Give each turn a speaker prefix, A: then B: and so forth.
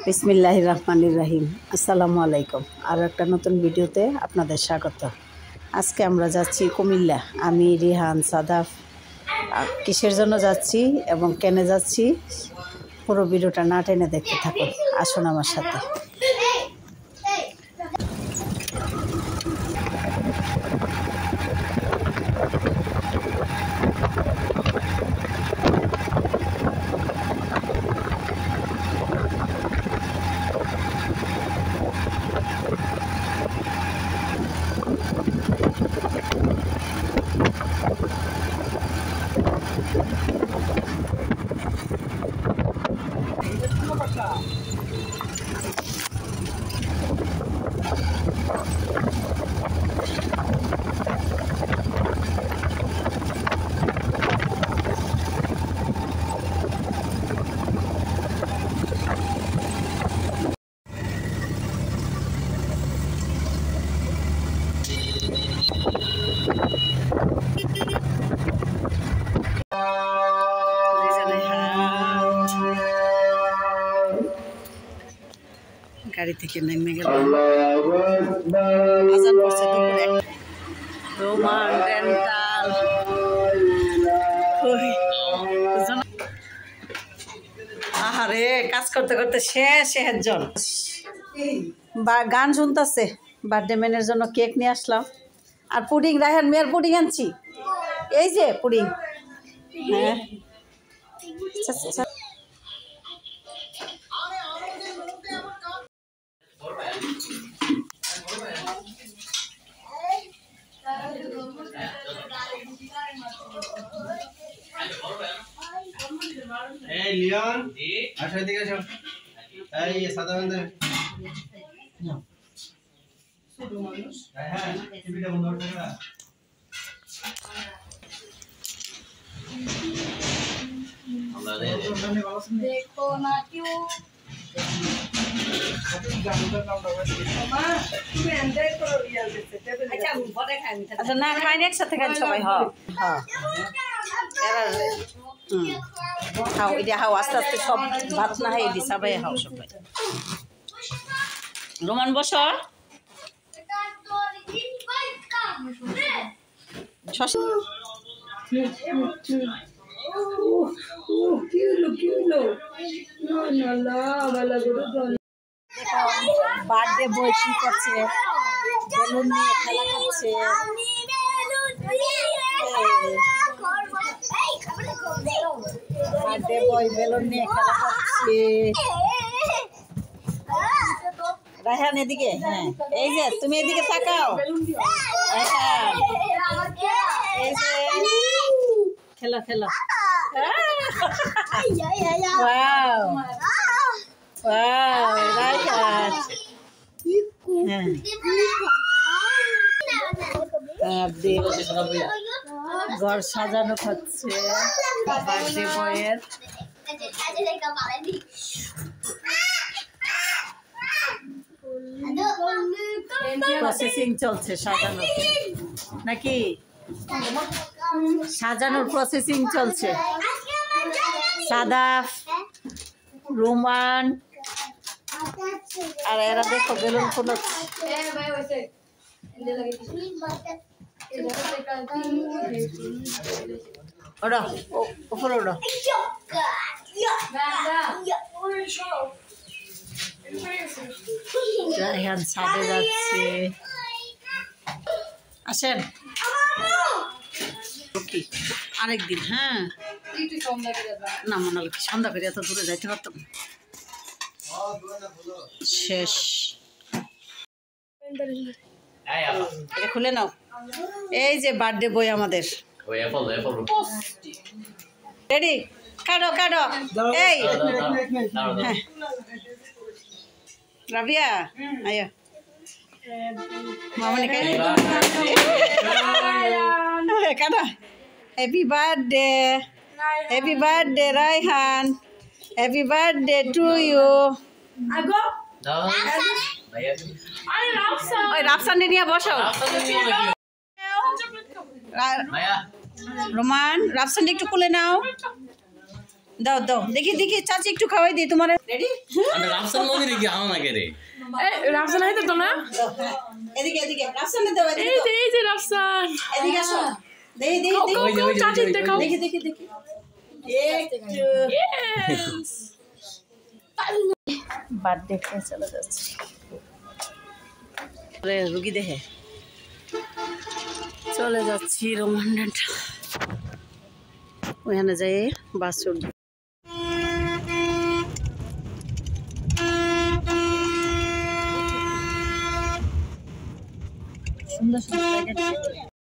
A: বিসমিল্লাহির রহমানির রহিম। আসসালামু আলাইকুম। আর একটা নতুন ভিডিওতে আপনাদের স্বাগত। আজকে আমরা যাচ্ছি কুমিল্লা। আমি, রিহান, সাদাফ। কিসের জন্য যাচ্ছি এবং কেন যাচ্ছি পুরো ভিডিওটা না টেনে দেখতে থাকুন। আসুন আমার সাথে। গাড়ি থেকে নেমে গেল। আজান পড়ছে দুপুরে। রোমান ডেন্টাল আহারে কাজ করতে করতে শেষ একজন গান শুনতেছে। বার্থডে ম্যানের জন্য কেক নিয়ে আসলাম আর পুডিং। রায়হান মেয়ের পুডিং আনছি, এই যে পুডিং। হ্যাঁ
B: এই লিওন আসো এদিকে আসো। এই সাদা বান্দা ছোট মানুষ। হ্যাঁ টিভিটা বন্ধ করে দাও। আমরা দেখো না কিউ
A: আচ্ছা না খাই একসাথে খাই সবাই। হাও এটা হাও আস্তে আস্তে সব ভাত না খাই দি সবাই হাও সবাই। রোমান বসো। বার্থডে বয় কি করছে, বেলুন নিয়ে খেলা করছে। বার্থডে বয় বেলুন নিয়ে খেলা করছে। রায়হান এদিকে। হ্যাঁ এই যে তুমি এদিকে তাকাও। এই যে খেলা খেলা। Wow wow Raihan. ঘর সাজানো হচ্ছে বার্থডে বয়ের। প্রসেসিং চলছে সাজানো নাকি? সাজানোর প্রসেসিং চলছে। সাদাফ, রোমান আর এরা দেখো বেলুন ফুলাচ্ছে। ওরা উপরে ওরা। রায়হান ছাদে যাচ্ছে। আসেন আরেকদিন। হ্যাঁ না মনে হল সন্ধ্যা করে এত দূরে যাইতে পারতাম। শেষ এটা খুলে নাও। এই যে বার্থডে বই আমাদের রেডি। কাটো কাটো। এই হ্যাঁ রাবিয়া আয়া মামনি কাটা। Happy birthday, happy birthday Raihan, happy birthday to you. Rafsan নিয়ে বসো। রোমান রাফসান একটু কোলে নাও। দাও দাও দেখি দেখি চাচি একটু খাওয়াই দিই তোমার রেডি
C: আমরা রাফসান মন্দিরে কি আও না করে
D: রাফসান আইতো তো না
A: এদিকে এদিকে রাফসানে দাও এদিকে
D: এই যে রাফসান
A: এদিকে আসো দেই দেই
D: চাচি দেখাও
A: দেখি দেখি দেখি একটু বার্থডে খেয়ে চলে যাচ্ছি রুগী দেখে চলে যাচ্ছি রোমান্ডান ওখানে যাই বাস উঠব সুন্দর সুন্দর জায়গা